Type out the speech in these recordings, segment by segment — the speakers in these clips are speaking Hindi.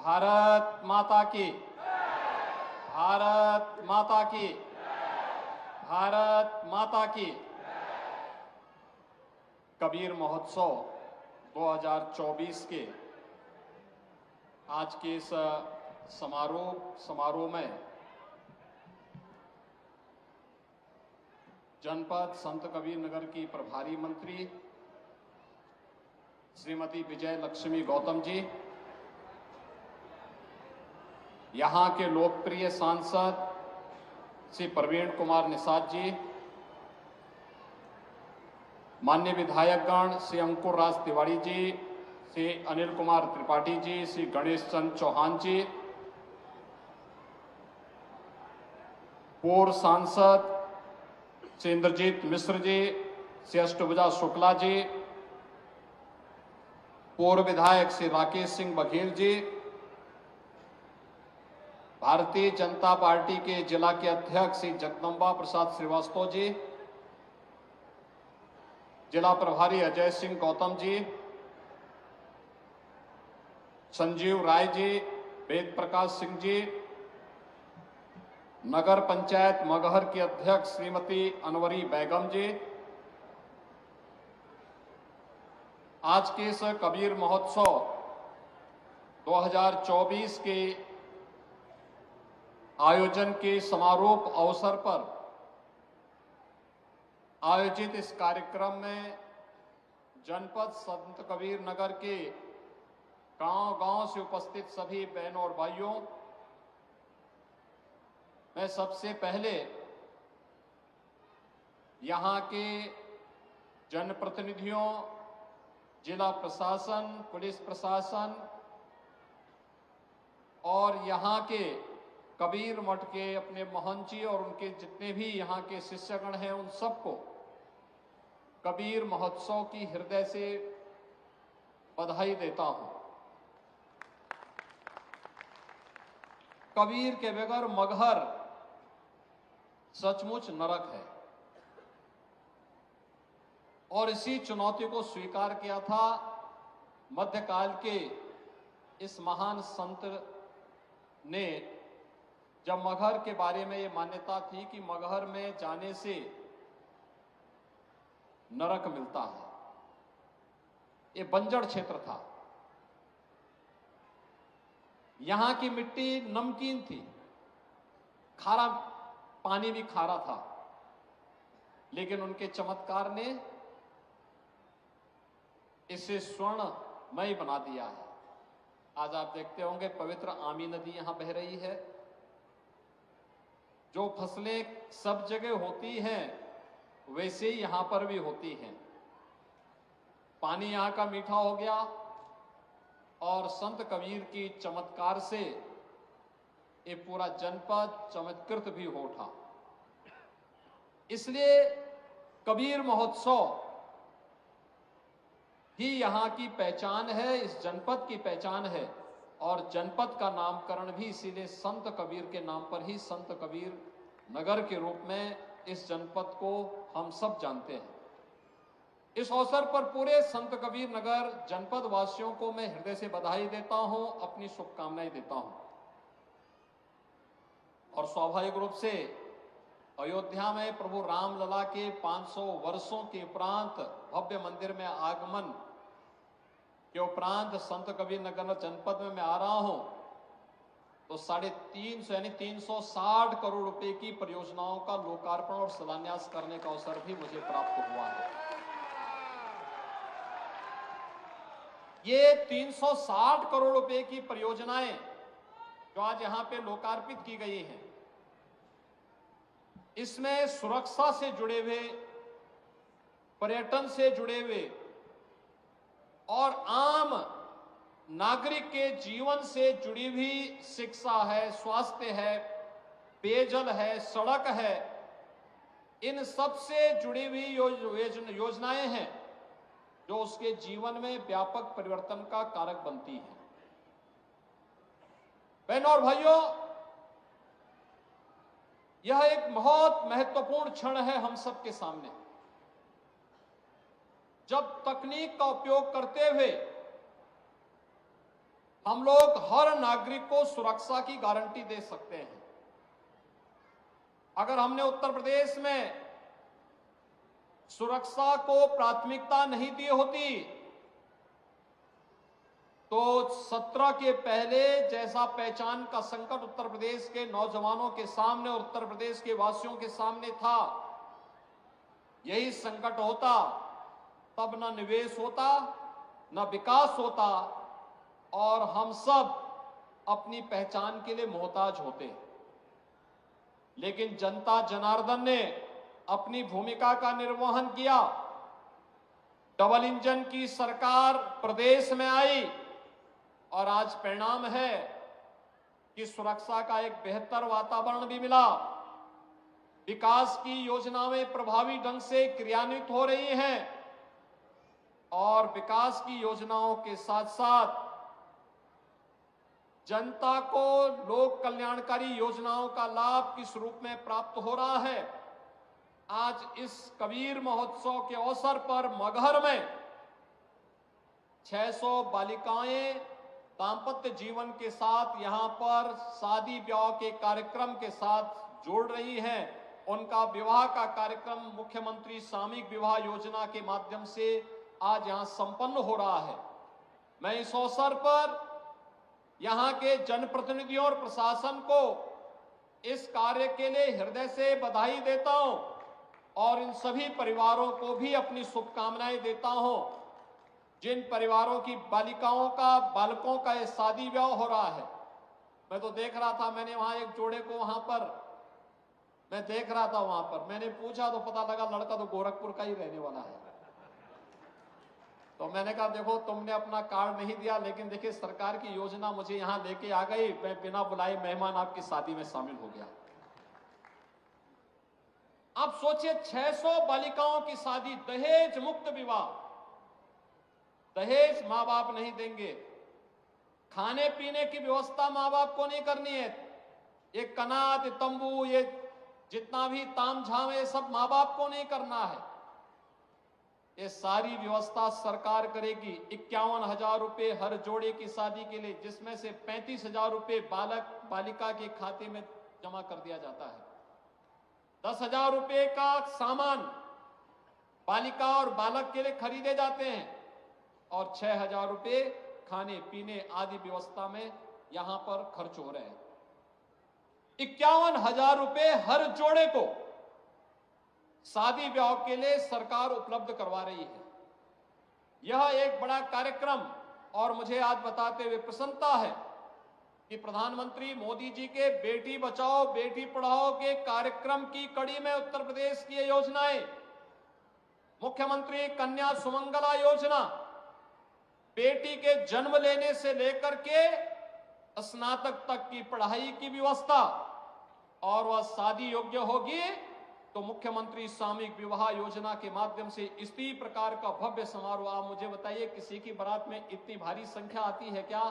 भारत माता की, भारत माता की, भारत माता की। कबीर महोत्सव 2024 के आज के इस समारोह में जनपद संत कबीर नगर की प्रभारी मंत्री श्रीमती विजय लक्ष्मी गौतम जी, यहाँ के लोकप्रिय सांसद श्री प्रवीण कुमार निषाद जी, माननीय विधायकगण श्री अंकुर राज तिवारी जी, श्री अनिल कुमार त्रिपाठी जी, श्री गणेश चंद चौहान जी, पूर्व सांसद श्री इंद्रजीत मिश्र जी, श्री अष्टभुजा शुक्ला जी, पूर्व विधायक श्री राकेश सिंह बघेल जी, भारतीय जनता पार्टी के जिला के अध्यक्ष श्री जगदम्बा प्रसाद श्रीवास्तव जी, जिला प्रभारी अजय सिंह गौतम जी, संजीव राय जी, वेद प्रकाश सिंह जी, नगर पंचायत मगहर की अध्यक्ष श्रीमती अनवरी बेगम जी, आज के इस कबीर महोत्सव 2024 के आयोजन के समारोह अवसर पर आयोजित इस कार्यक्रम में जनपद संत कबीर नगर के गांव-गांव से उपस्थित सभी बहनों और भाइयों, मैं सबसे पहले यहां के जनप्रतिनिधियों, जिला प्रशासन, पुलिस प्रशासन और यहां के कबीर मठ के अपने महंत जी और उनके जितने भी यहाँ के शिष्यगण हैं, उन सबको कबीर महोत्सव की हृदय से बधाई देता हूं। कबीर के बगैर मगहर सचमुच नरक है और इसी चुनौती को स्वीकार किया था मध्यकाल के इस महान संत ने, जब मगहर के बारे में ये मान्यता थी कि मगहर में जाने से नरक मिलता है। ये बंजर क्षेत्र था, यहां की मिट्टी नमकीन थी, खारा पानी भी खारा था, लेकिन उनके चमत्कार ने इसे स्वर्णमय बना दिया है। आज आप देखते होंगे पवित्र आमी नदी यहां बह रही है। जो फसलें सब जगह होती हैं वैसे ही यहां पर भी होती हैं। पानी यहां का मीठा हो गया और संत कबीर की चमत्कार से ये पूरा जनपद चमत्कृत भी हो उठा। इसलिए कबीर महोत्सव ही यहां की पहचान है, इस जनपद की पहचान है और जनपद का नामकरण भी इसीलिए संत कबीर के नाम पर ही संत कबीर नगर के रूप में इस जनपद को हम सब जानते हैं। इस अवसर पर पूरे संत कबीर नगर जनपद वासियों को मैं हृदय से बधाई देता हूं, अपनी शुभकामनाएं देता हूं। और स्वाभाविक रूप से अयोध्या में प्रभु रामलला के 500 वर्षों के उपरांत भव्य मंदिर में आगमन के उपरांत संत कबीर नगर जनपद में मैं आ रहा हूं, तो 350 यानी 360 करोड़ रुपए की परियोजनाओं का लोकार्पण और शिलान्यास करने का अवसर भी मुझे प्राप्त हुआ है। ये 360 करोड़ रुपए की परियोजनाएं जो आज यहां पे लोकार्पित की गई हैं, इसमें सुरक्षा से जुड़े हुए, पर्यटन से जुड़े हुए और आम नागरिक के जीवन से जुड़ी हुई शिक्षा है, स्वास्थ्य है, पेयजल है, सड़क है, इन सब से जुड़ी हुई योजनाएं हैं जो उसके जीवन में व्यापक परिवर्तन का कारक बनती हैं। बहनों और भाइयों, यह एक बहुत महत्वपूर्ण क्षण है हम सबके सामने, जब तकनीक का उपयोग करते हुए हम लोग हर नागरिक को सुरक्षा की गारंटी दे सकते हैं। अगर हमने उत्तर प्रदेश में सुरक्षा को प्राथमिकता नहीं दी होती तो 17 के पहले जैसा पहचान का संकट उत्तर प्रदेश के नौजवानों के सामने और उत्तर प्रदेश के वासियों के सामने था, यही संकट होता, तब न निवेश होता, न विकास होता और हम सब अपनी पहचान के लिए मोहताज होते। लेकिन जनता जनार्दन ने अपनी भूमिका का निर्वहन किया। डबल इंजन की सरकार प्रदेश में आई और आज परिणाम है कि सुरक्षा का एक बेहतर वातावरण भी मिला। विकास की योजनाएं प्रभावी ढंग से क्रियान्वित हो रही हैं और विकास की योजनाओं के साथ साथ जनता को लोक कल्याणकारी योजनाओं का लाभ किस रूप में प्राप्त हो रहा है। आज इस कबीर महोत्सव के अवसर पर मगहर में 600 बालिकाएं दाम्पत्य जीवन के साथ यहां पर शादी ब्याह के कार्यक्रम के साथ जोड़ रही हैं। उनका विवाह का कार्यक्रम मुख्यमंत्री सामूहिक विवाह योजना के माध्यम से आज यहां संपन्न हो रहा है। मैं इस अवसर पर यहां के जनप्रतिनिधियों और प्रशासन को इस कार्य के लिए हृदय से बधाई देता हूं और इन सभी परिवारों को भी अपनी शुभकामनाएं देता हूं जिन परिवारों की बालिकाओं का, बालकों का ये शादी ब्याह हो रहा है। मैं तो देख रहा था, मैंने वहां एक जोड़े को वहां पर मैं देख रहा था, वहां पर मैंने पूछा तो पता लगा लड़का तो गोरखपुर का ही रहने वाला है। तो मैंने कहा देखो तुमने अपना कार्ड नहीं दिया, लेकिन देखिए सरकार की योजना मुझे यहां लेके आ गई, मैं बिना बुलाए मेहमान आपकी शादी में शामिल हो गया। आप सोचिए 600 बालिकाओं की शादी, दहेज मुक्त विवाह, दहेज मां बाप नहीं देंगे, खाने पीने की व्यवस्था मां बाप को नहीं करनी है, ये कनात तंबू ये जितना भी तामझाम है सब मां बाप को नहीं करना है, ये सारी व्यवस्था सरकार करेगी। 51,000 रुपए हर जोड़े की शादी के लिए, जिसमें से 35,000 रुपए बालक बालिका के खाते में जमा कर दिया जाता है। 10,000 रुपए का सामान बालिका और बालक के लिए खरीदे जाते हैं और 6,000 रुपए खाने पीने आदि व्यवस्था में यहां पर खर्च हो रहे हैं। 51,000 रुपए हर जोड़े को शादी ब्याह के लिए सरकार उपलब्ध करवा रही है। यह एक बड़ा कार्यक्रम और मुझे आज बताते हुए प्रसन्नता है कि प्रधानमंत्री मोदी जी के बेटी बचाओ बेटी पढ़ाओ के कार्यक्रम की कड़ी में उत्तर प्रदेश की योजनाएं, मुख्यमंत्री कन्या सुमंगला योजना, बेटी के जन्म लेने से लेकर के स्नातक तक की पढ़ाई की व्यवस्था, और वह शादी योग्य होगी तो मुख्यमंत्री सामूहिक विवाह योजना के माध्यम से इसी प्रकार का भव्य समारोह। आप मुझे बताइए किसी की बारात में इतनी भारी संख्या आती है क्या?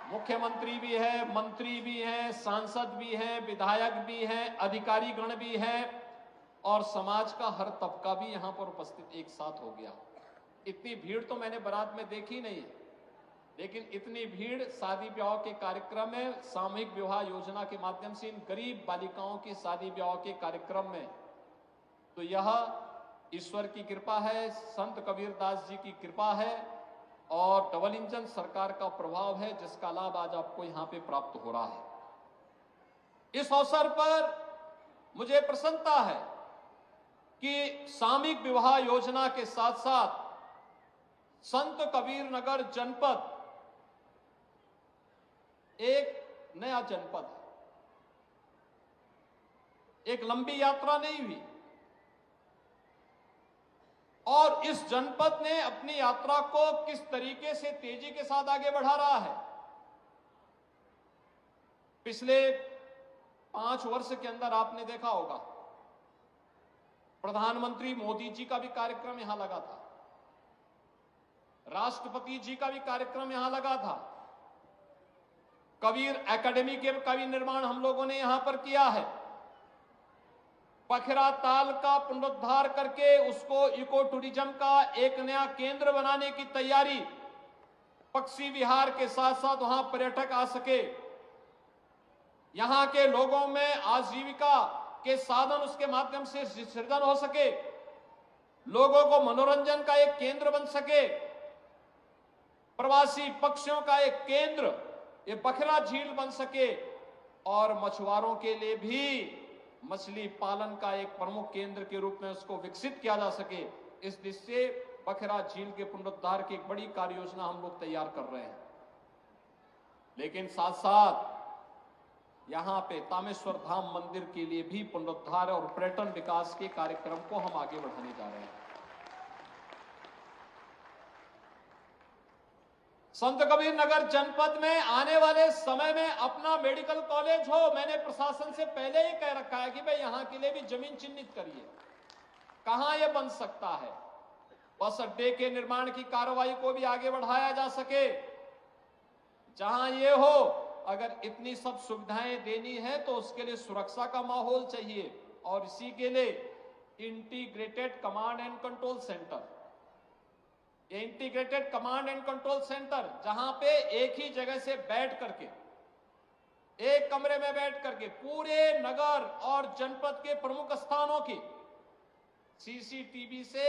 मुख्यमंत्री भी है, मंत्री भी हैं, सांसद भी हैं, विधायक भी हैं, अधिकारी गण भी हैं और समाज का हर तबका भी यहां पर उपस्थित एक साथ हो गया। इतनी भीड़ तो मैंने बारात में देखी नहीं, लेकिन इतनी भीड़ शादी ब्याह के कार्यक्रम में, सामूहिक विवाह योजना के माध्यम से इन गरीब बालिकाओं की शादी ब्याह के कार्यक्रम में, तो यह ईश्वर की कृपा है, संत कबीरदास जी की कृपा है और डबल इंजन सरकार का प्रभाव है जिसका लाभ आज आपको यहां पे प्राप्त हो रहा है। इस अवसर पर मुझे प्रसन्नता है कि सामूहिक विवाह योजना के साथ साथ संत कबीर नगर जनपद एक नया जनपद है। एक लंबी यात्रा नहीं हुई और इस जनपद ने अपनी यात्रा को किस तरीके से तेजी के साथ आगे बढ़ा रहा है। पिछले 5 वर्ष के अंदर आपने देखा होगा प्रधानमंत्री मोदी जी का भी कार्यक्रम यहां लगा था, राष्ट्रपति जी का भी कार्यक्रम यहां लगा था, कबीर एकेडमी का भी निर्माण हम लोगों ने यहां पर किया है। बखरा ताल का पुनरुद्धार करके उसको इको टूरिज्म का एक नया केंद्र बनाने की तैयारी, पक्षी विहार के साथ साथ वहां पर्यटक आ सके, यहां के लोगों में आजीविका के साधन उसके माध्यम से सृजन हो सके, लोगों को मनोरंजन का एक केंद्र बन सके, प्रवासी पक्षियों का एक केंद्र ये बखरा झील बन सके और मछुआरों के लिए भी मछली पालन का एक प्रमुख केंद्र के रूप में उसको विकसित किया जा सके। इस दिशा से बखरा झील के पुनरुद्धार की एक बड़ी कार्य योजना हम लोग तैयार कर रहे हैं। लेकिन साथ साथ यहां पे तामेश्वर धाम मंदिर के लिए भी पुनरुद्धार और पर्यटन विकास के कार्यक्रम को हम आगे बढ़ाने जा रहे हैं। संत कबीर नगर जनपद में आने वाले समय में अपना मेडिकल कॉलेज हो। मैंने प्रशासन से पहले ही कह रखा है कि भाई यहां के लिए भी जमीन चिन्हित करिए, कहां यह बन सकता है। बस अड्डे के निर्माण की कार्रवाई को भी आगे बढ़ाया जा सके। जहां ये हो, अगर इतनी सब सुविधाएं देनी है तो उसके लिए सुरक्षा का माहौल चाहिए और इसी के लिए integrated command and control centre, integrated command and control centre जहां पे एक ही जगह से बैठ करके, एक कमरे में बैठ करके पूरे नगर और जनपद के प्रमुख स्थानों की सीसीटीवी से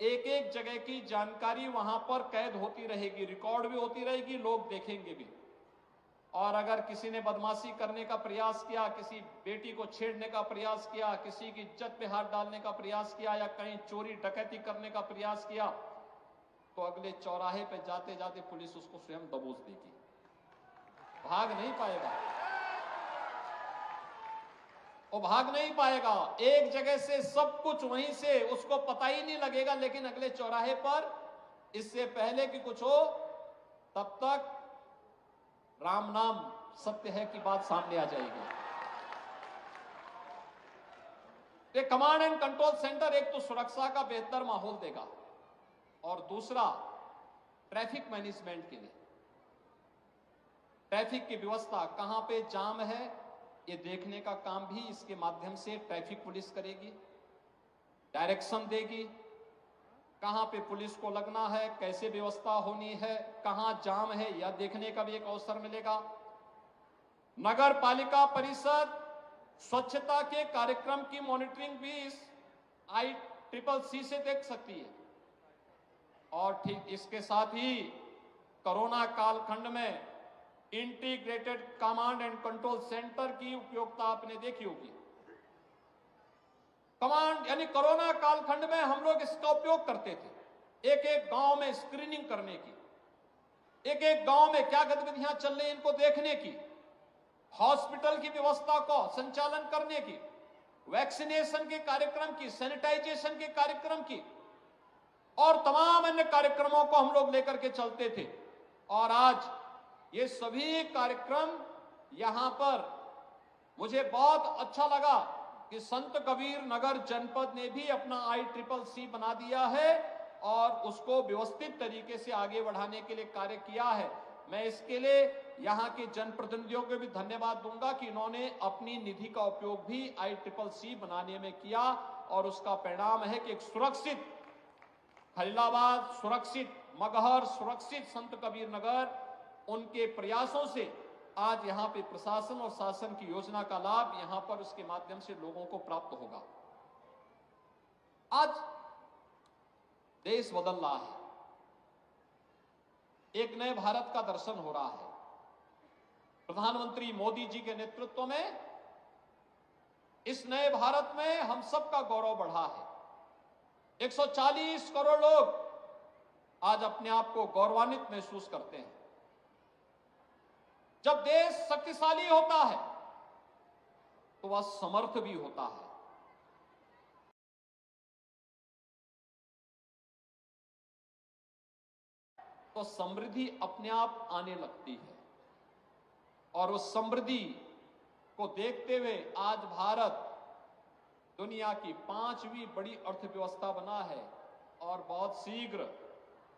एक एक जगह की जानकारी वहां पर कैद होती रहेगी, रिकॉर्ड भी होती रहेगी, लोग देखेंगे भी। और अगर किसी ने बदमाशी करने का प्रयास किया, किसी बेटी को छेड़ने का प्रयास किया, किसी की इज्जत पे हाथ डालने का प्रयास किया या कहीं चोरी डकैती करने का प्रयास किया, तो अगले चौराहे पे जाते जाते पुलिस उसको स्वयं दबोच देगी, भाग नहीं पाएगा, वो भाग नहीं पाएगा। एक जगह से सब कुछ वहीं से उसको पता ही नहीं लगेगा, लेकिन अगले चौराहे पर इससे पहले कि कुछ हो तब तक राम नाम सत्य है की बात सामने आ जाएगी। ये कमांड एंड कंट्रोल सेंटर एक तो सुरक्षा का बेहतर माहौल देगा और दूसरा ट्रैफिक मैनेजमेंट के लिए, ट्रैफिक की व्यवस्था कहां पे जाम है ये देखने का काम भी इसके माध्यम से ट्रैफिक पुलिस करेगी, डायरेक्शन देगी, कहां पे पुलिस को लगना है, कैसे व्यवस्था होनी है, कहां जाम है यह देखने का भी एक अवसर मिलेगा। नगर पालिका परिषद स्वच्छता के कार्यक्रम की मॉनिटरिंग भी इस ICCC से देख सकती है। और ठीक इसके साथ ही कोरोना कालखंड में integrated command and control centre की उपयोगिता आपने देखी होगी। कमांड यानी कोरोना कालखंड में हम लोग इसका उपयोग करते थे, एक एक गांव में स्क्रीनिंग करने की, एक एक गांव में क्या गतिविधियां चल रही इनको देखने की, हॉस्पिटल की व्यवस्था को संचालन करने की, वैक्सीनेशन के कार्यक्रम की, सैनिटाइजेशन के कार्यक्रम की और तमाम अन्य कार्यक्रमों को हम लोग लेकर के चलते थे। और आज ये सभी कार्यक्रम यहां पर मुझे बहुत अच्छा लगा कि संत कबीर नगर जनपद ने भी अपना ICCC बना दिया है और उसको व्यवस्थित तरीके से आगे बढ़ाने के लिए कार्य किया है। मैं इसके लिए यहां के जनप्रतिनिधियों को भी धन्यवाद दूंगा कि इन्होंने अपनी निधि का उपयोग भी ICCC बनाने में किया और उसका परिणाम है कि एक सुरक्षित खलीलाबाद, सुरक्षित मगहर, सुरक्षित संत कबीर नगर, उनके प्रयासों से आज यहां पे प्रशासन और शासन की योजना का लाभ यहां पर उसके माध्यम से लोगों को प्राप्त होगा। आज देश बदल रहा है, एक नए भारत का दर्शन हो रहा है। प्रधानमंत्री मोदी जी के नेतृत्व में इस नए भारत में हम सबका गौरव बढ़ा है। 140 करोड़ लोग आज अपने आप को गौरवान्वित महसूस करते हैं। जब देश शक्तिशाली होता है तो वह समर्थ भी होता है। तो समृद्धि अपने आप आने लगती है और उस समृद्धि को देखते हुए आज भारत दुनिया की 5वीं बड़ी अर्थव्यवस्था बना है और बहुत शीघ्र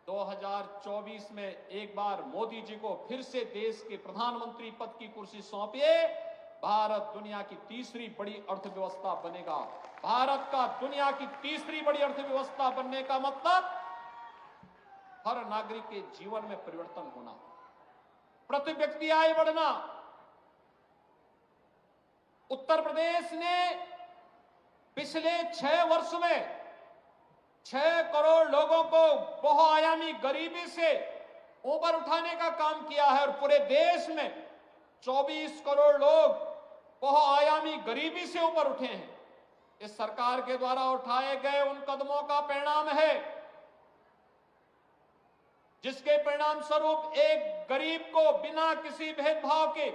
2024 में एक बार मोदी जी को फिर से देश के प्रधानमंत्री पद की कुर्सी सौंपिए भारत दुनिया की तीसरी बड़ी अर्थव्यवस्था बनेगा। भारत का दुनिया की तीसरी बड़ी अर्थव्यवस्था बनने का मतलब हर नागरिक के जीवन में परिवर्तन होना, प्रति व्यक्ति आय बढ़ना। उत्तर प्रदेश ने पिछले 6 वर्ष में 6 करोड़ लोगों को बहुआयामी गरीबी से ऊपर उठाने का काम किया है और पूरे देश में 24 करोड़ लोग बहुआयामी गरीबी से ऊपर उठे हैं। इस सरकार के द्वारा उठाए गए उन कदमों का परिणाम है, जिसके परिणाम स्वरूप एक गरीब को बिना किसी भेदभाव के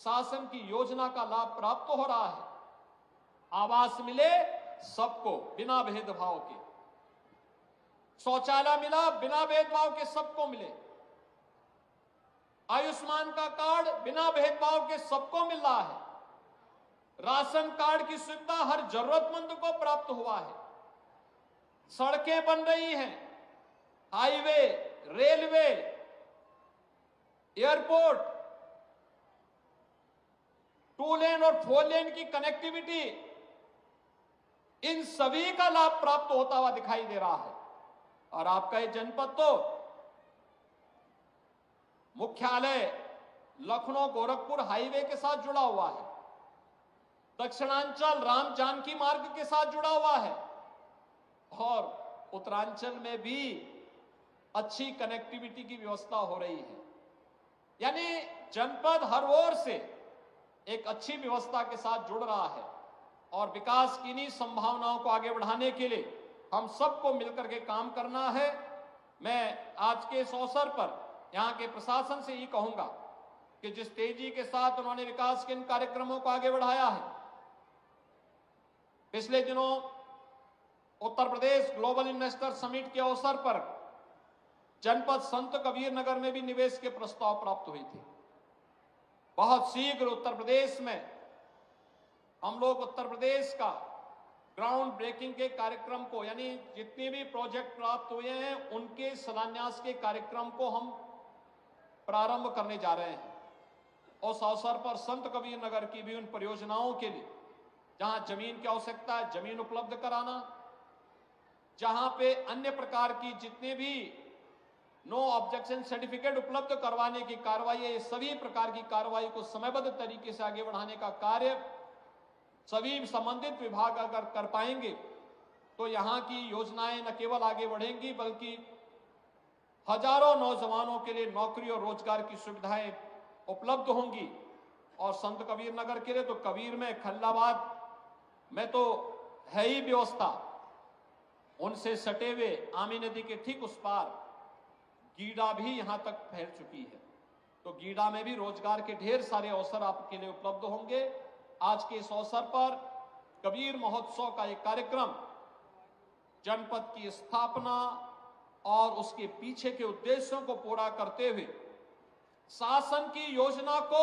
शासन की योजना का लाभ प्राप्त हो रहा है। आवास मिले सबको बिना भेदभाव के, शौचालय मिला बिना भेदभाव के सबको मिले, आयुष्मान का कार्ड बिना भेदभाव के सबको मिल रहा है, राशन कार्ड की सुविधा हर जरूरतमंद को प्राप्त हुआ है, सड़कें बन रही हैं, हाईवे, रेलवे, एयरपोर्ट, 2 लेन और 4 लेन की कनेक्टिविटी, इन सभी का लाभ प्राप्त होता हुआ दिखाई दे रहा है। और आपका ये जनपद तो मुख्यालय लखनऊ गोरखपुर हाईवे के साथ जुड़ा हुआ है, दक्षिणांचल राम जानकी मार्ग के साथ जुड़ा हुआ है और उत्तरांचल में भी अच्छी कनेक्टिविटी की व्यवस्था हो रही है। यानी जनपद हर ओर से एक अच्छी व्यवस्था के साथ जुड़ रहा है और विकास की इन्हीं संभावनाओं को आगे बढ़ाने के लिए हम सबको मिलकर के काम करना है। मैं आज के इस अवसर पर यहां के प्रशासन से ये कहूंगा कि जिस तेजी के साथ उन्होंने विकास के इन कार्यक्रमों को आगे बढ़ाया है, पिछले दिनों Uttar Pradesh global investor summit के अवसर पर जनपद संत कबीर नगर में भी निवेश के प्रस्ताव प्राप्त हुए थे। बहुत शीघ्र उत्तर प्रदेश में हम लोग उत्तर प्रदेश का ग्राउंड ब्रेकिंग के कार्यक्रम को, यानी जितने भी प्रोजेक्ट प्राप्त हुए हैं उनके शिलान्यास के कार्यक्रम को हम प्रारंभ करने जा रहे हैं। उस अवसर पर संत कबीर नगर की भी उन परियोजनाओं के लिए जहां जमीन की आवश्यकता है जमीन उपलब्ध कराना, जहां पे अन्य प्रकार की जितने भी नो ऑब्जेक्शन सर्टिफिकेट उपलब्ध करवाने की कार्रवाई है, सभी प्रकार की कार्रवाई को समयबद्ध तरीके से आगे बढ़ाने का कार्य सभी संबंधित विभाग अगर कर पाएंगे तो यहां की योजनाएं न केवल आगे बढ़ेंगी बल्कि हजारों नौजवानों के लिए नौकरी और रोजगार की सुविधाएं उपलब्ध होंगी। और संत कबीर नगर के लिए तो कबीर में खल्लाबाद में तो है ही व्यवस्था, उनसे सटे हुए आमी नदी के ठीक उस पार गीडा भी यहां तक फैल चुकी है, तो गीडा में भी रोजगार के ढेर सारे अवसर आपके लिए उपलब्ध होंगे। आज के इस अवसर पर कबीर महोत्सव का एक कार्यक्रम जनपद की स्थापना और उसके पीछे के उद्देश्यों को पूरा करते हुए शासन की योजना को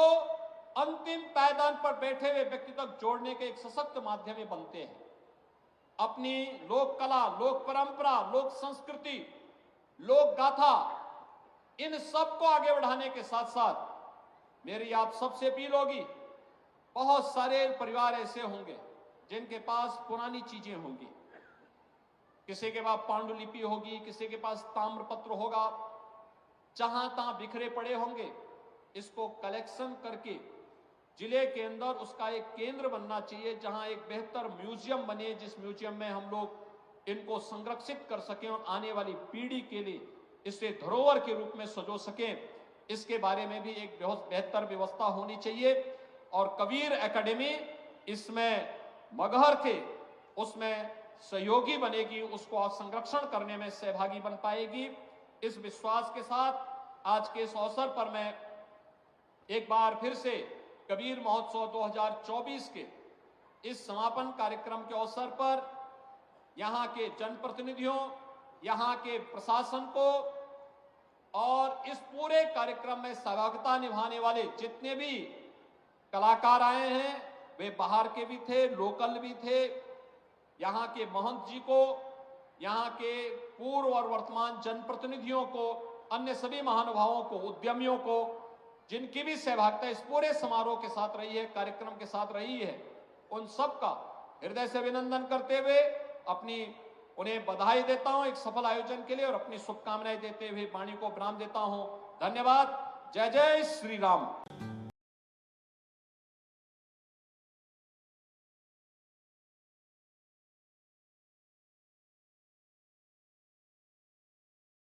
अंतिम पायदान पर बैठे हुए व्यक्ति तक जोड़ने के एक सशक्त माध्यम बनते हैं। अपनी लोक कला, लोक परंपरा, लोक संस्कृति, लोक गाथा, इन सब को आगे बढ़ाने के साथ साथ मेरी आप सबसे अपील होगी, बहुत सारे परिवार ऐसे होंगे जिनके पास पुरानी चीजें होंगी, किसी के पास पांडुलिपि होगी, किसी के पास ताम्रपत्र होगा, जहां तहां बिखरे पड़े होंगे। इसको कलेक्शन करके जिले के अंदर उसका एक केंद्र बनना चाहिए जहां एक बेहतर म्यूजियम बने, जिस म्यूजियम में हम लोग इनको संरक्षित कर सकें और आने वाली पीढ़ी के लिए इसे धरोहर के रूप में सजो सकें। इसके बारे में भी एक बहुत बेहतर व्यवस्था होनी चाहिए और कबीर एकेडमी इसमें मगहर के उसमें सहयोगी बनेगी, उसको संरक्षण करने में सहभागी बन पाएगी। इस विश्वास के साथ आज के इस अवसर पर मैं एक बार फिर से कबीर महोत्सव 2024 के इस समापन कार्यक्रम के अवसर पर यहाँ के जनप्रतिनिधियों, यहाँ के प्रशासन को और इस पूरे कार्यक्रम में सहभागिता निभाने वाले जितने भी कलाकार आए हैं, वे बाहर के भी थे, लोकल भी थे, यहाँ के महंत जी को, यहाँ के पूर्व और वर्तमान जनप्रतिनिधियों को, अन्य सभी महानुभावों को, उद्यमियों को, जिनकी भी सहभागिता इस पूरे समारोह के साथ रही है, कार्यक्रम के साथ रही है, उन सब का हृदय से अभिनंदन करते हुए उन्हें बधाई देता हूं एक सफल आयोजन के लिए और अपनी शुभकामनाएं देते हुए वाणी को विराम देता हूं। धन्यवाद। जय जय श्री राम।